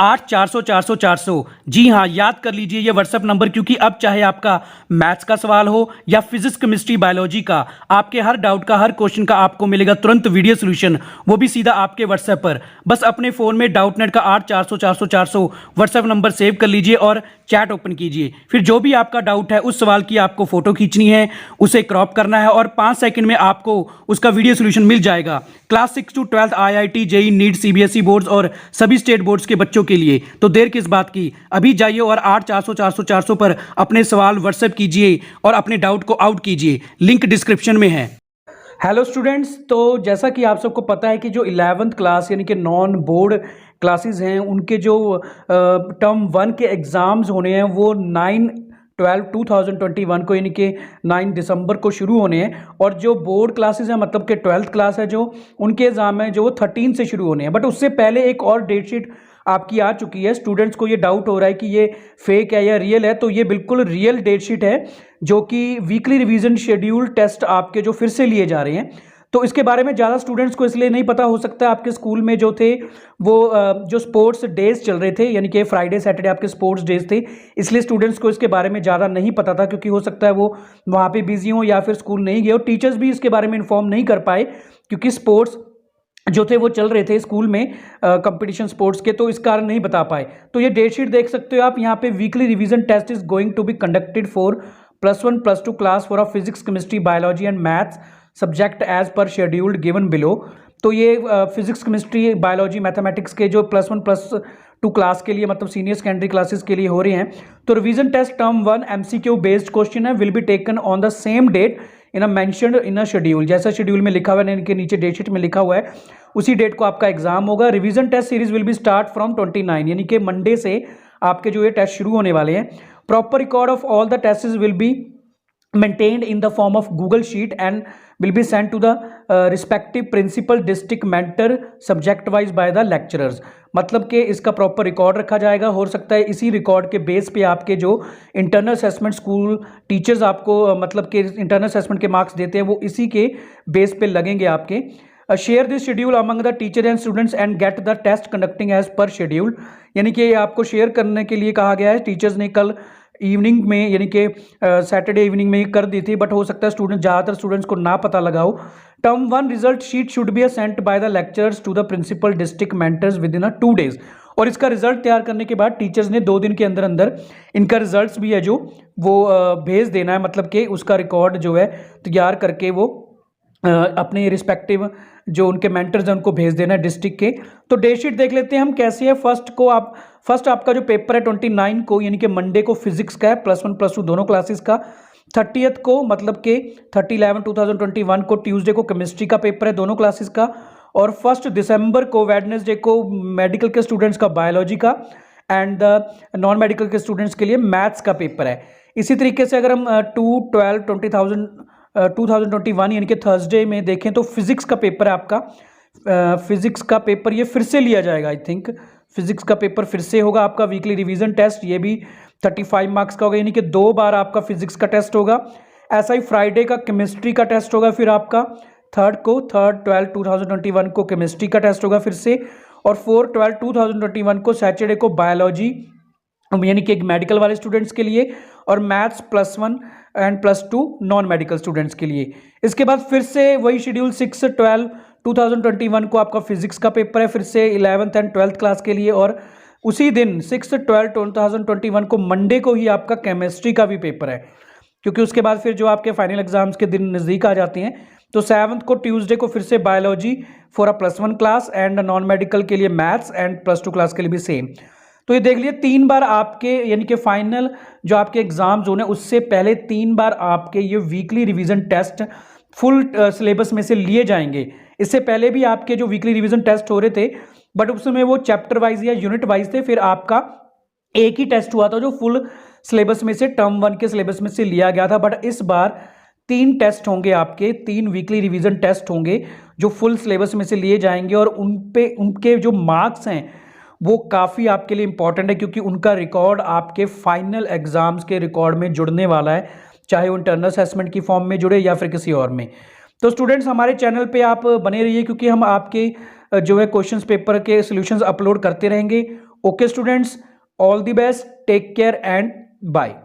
8400 जी हाँ, याद कर लीजिए ये व्हाट्सएप नंबर, क्योंकि अब चाहे आपका मैथ्स का सवाल हो या फिजिक्स केमिस्ट्री बायोलॉजी का, आपके हर डाउट का, हर क्वेश्चन का आपको मिलेगा तुरंत वीडियो सोल्यूशन, वो भी सीधा आपके व्हाट्सएप पर। बस अपने फ़ोन में डाउटनेट का 8400 व्हाट्सएप नंबर सेव कर लीजिए और चैट ओपन कीजिए। फिर जो भी आपका डाउट है उस सवाल की आपको फोटो खींचनी है, उसे क्रॉप करना है और 5 सेकंड में आपको उसका वीडियो सोल्यूशन मिल जाएगा। Class 6 to 12 IIT, JEE, NEET, CBSE boards और सभी स्टेट बोर्ड्स के बच्चों के लिए। तो देर किस बात की, अभी जाइए और 8400 पर अपने सवाल व्हाट्सएप कीजिए और अपने डाउट को आउट कीजिए। लिंक डिस्क्रिप्शन में है। हेलो स्टूडेंट्स, तो जैसा कि आप सबको पता है कि जो 11th क्लास यानी कि नॉन बोर्ड क्लासेस हैं, उनके जो टर्म 1 के एग्ज़ाम्स होने हैं वो 9/12/2021 को यानी कि 9 दिसंबर को शुरू होने हैं। और जो बोर्ड क्लासेस हैं, मतलब कि 12th क्लास है, जो उनके एग्ज़ाम हैं जो वो 13 से शुरू होने हैं। बट उससे पहले एक और डेट शीट आपकी आ चुकी है। स्टूडेंट्स को ये डाउट हो रहा है कि ये फेक है या रियल है, तो ये बिल्कुल रियल डेट शीट है, जो कि वीकली रिवीजन शेड्यूल टेस्ट आपके जो फिर से लिए जा रहे हैं। तो इसके बारे में ज़्यादा स्टूडेंट्स को इसलिए नहीं पता हो सकता है, आपके स्कूल में जो थे वो जो स्पोर्ट्स डेज चल रहे थे, यानी कि फ्राइडे सैटरडे आपके स्पोर्ट्स डेज थे, इसलिए स्टूडेंट्स को इसके बारे में ज़्यादा नहीं पता था, क्योंकि हो सकता है वो वहाँ पे बिजी हों या फिर स्कूल नहीं गए, और टीचर्स भी इसके बारे में इन्फॉर्म नहीं कर पाए, क्योंकि स्पोर्ट्स जो थे वो चल रहे थे स्कूल में, कंपटीशन स्पोर्ट्स के, तो इस कारण नहीं बता पाए। तो ये डेट शीट देख सकते हो आप यहाँ पे। Weekly revision test is going to be conducted for +1 +2 class for physics, chemistry, biology and maths subject as per scheduled given below. तो ये फिजिक्स, केमिस्ट्री, बायोलॉजी, मैथमेटिक्स के जो +1 +2 क्लास के लिए, मतलब सीनियर सेकेंडरी क्लासेस के लिए हो रहे हैं। तो revision test term 1 MCQ based question है, will be taken on the same date in a mentioned in a schedule. जैसा शेड्यूल में लिखा हुआ है, इनके नीचे डेट शीट में लिखा हुआ है, उसी डेट को आपका एग्जाम होगा। Revision test series will be start from 29, यानी कि मंडे से आपके जो ये टेस्ट शुरू होने वाले हैं। Proper record of all the tests will be maintained in the form of Google Sheet and will be sent to the respective principal, district, mentor, subject wise by the lecturers। मतलब कि इसका proper record रखा जाएगा। हो सकता है इसी record के बेस पे आपके जो इंटरनल असेसमेंट स्कूल टीचर्स आपको मतलब कि इंटरनल असेसमेंट के मार्क्स देते हैं, वो इसी के बेस पे लगेंगे आपके। Share this schedule among the teacher and students and get the test conducting as per schedule. यानी कि आपको शेयर करने के लिए कहा गया है। टीचर्स ने कल इवनिंग में, यानी कि सैटरडे इवनिंग में ही कर दी थी, बट हो सकता है ज़्यादातर स्टूडेंट्स को ना पता लगा हो। Term 1 result sheet should be sent by the lecturers to the principal, district mentors with in 2 days। और इसका रिजल्ट तैयार करने के बाद टीचर्स ने 2 दिन के अंदर अंदर इनका रिजल्ट्स भी है जो वो भेज देना है, मतलब कि उसका रिकॉर्ड जो है तैयार करके वो अपने रिस्पेक्टिव जो उनके मेंटर्स हैं उनको भेज देना है डिस्ट्रिक्ट के। तो डेट शीट देख लेते हैं हम कैसे है। फर्स्ट आपका जो पेपर है 29 को, यानी कि मंडे को फिजिक्स का है, +1 +2 दोनों क्लासेस का। 30th को, मतलब कि 30/11/2021 को ट्यूसडे को केमिस्ट्री का पेपर है, दोनों क्लासेस का। और 1 दिसंबर को, वेडनेसडे को, मेडिकल के स्टूडेंट्स का बायोलॉजी का एंड नॉन मेडिकल के स्टूडेंट्स के लिए मैथ्स का पेपर है। इसी तरीके से अगर हम 2/12/2021 यानी कि थर्सडे में देखें तो फिजिक्स का पेपर है आपका। फिजिक्स का पेपर ये फिर से लिया जाएगा। आई थिंक फिजिक्स का पेपर फिर से होगा आपका। वीकली रिवीजन टेस्ट ये भी 35 मार्क्स का होगा, यानी कि 2 बार आपका फिजिक्स का टेस्ट होगा। ऐसा ही फ्राइडे का केमिस्ट्री का टेस्ट होगा, फिर आपका 3/12/2021 को केमिस्ट्री का टेस्ट होगा फिर से। और 4/12/2021 को सैटरडे को बायोलॉजी, यानी कि एक मेडिकल वाले स्टूडेंट्स के लिए, और maths +1 and +2 non medical students के लिए। इसके बाद फिर से वही शेड्यूल 6/12/2021 को आपका फिजिक्स का पेपर है, फिर से 11th एंड 12th क्लास के लिए। और उसी दिन 6/12/2021 को मंडे को ही आपका केमिस्ट्री का भी पेपर है, क्योंकि उसके बाद फिर जो आपके फाइनल एग्जाम्स के दिन नज़दीक आ जाते हैं। तो 7th को ट्यूसडे को फिर से biology for a +1 class and non medical के लिए मैथ्स एंड +2 क्लास के लिए भी सेम। तो ये देख लिए 3 बार आपके, यानी कि फाइनल जो आपके एग्जाम जोन है उससे पहले 3 बार आपके ये weekly revision test full syllabus में से लिए जाएंगे। इससे पहले भी आपके जो वीकली रिवीजन टेस्ट हो रहे थे, बट उस समय वो चैप्टर वाइज या यूनिट वाइज थे। फिर आपका एक ही टेस्ट हुआ था जो फुल सिलेबस में से, टर्म 1 के सिलेबस में से लिया गया था। बट इस बार 3 टेस्ट होंगे आपके, 3 वीकली रिवीजन टेस्ट होंगे जो फुल सिलेबस में से लिए जाएंगे। और उनके जो मार्क्स हैं वो काफ़ी आपके लिए इंपॉर्टेंट है, क्योंकि उनका रिकॉर्ड आपके फाइनल एग्जाम्स के रिकॉर्ड में जुड़ने वाला है, चाहे वो इंटरनल असेसमेंट की फॉर्म में जुड़े या फिर किसी और में। तो स्टूडेंट्स हमारे चैनल पे आप बने रहिए, क्योंकि हम आपके जो है क्वेश्चंस पेपर के सॉल्यूशंस अपलोड करते रहेंगे। Okay students, all the best, take care and bye.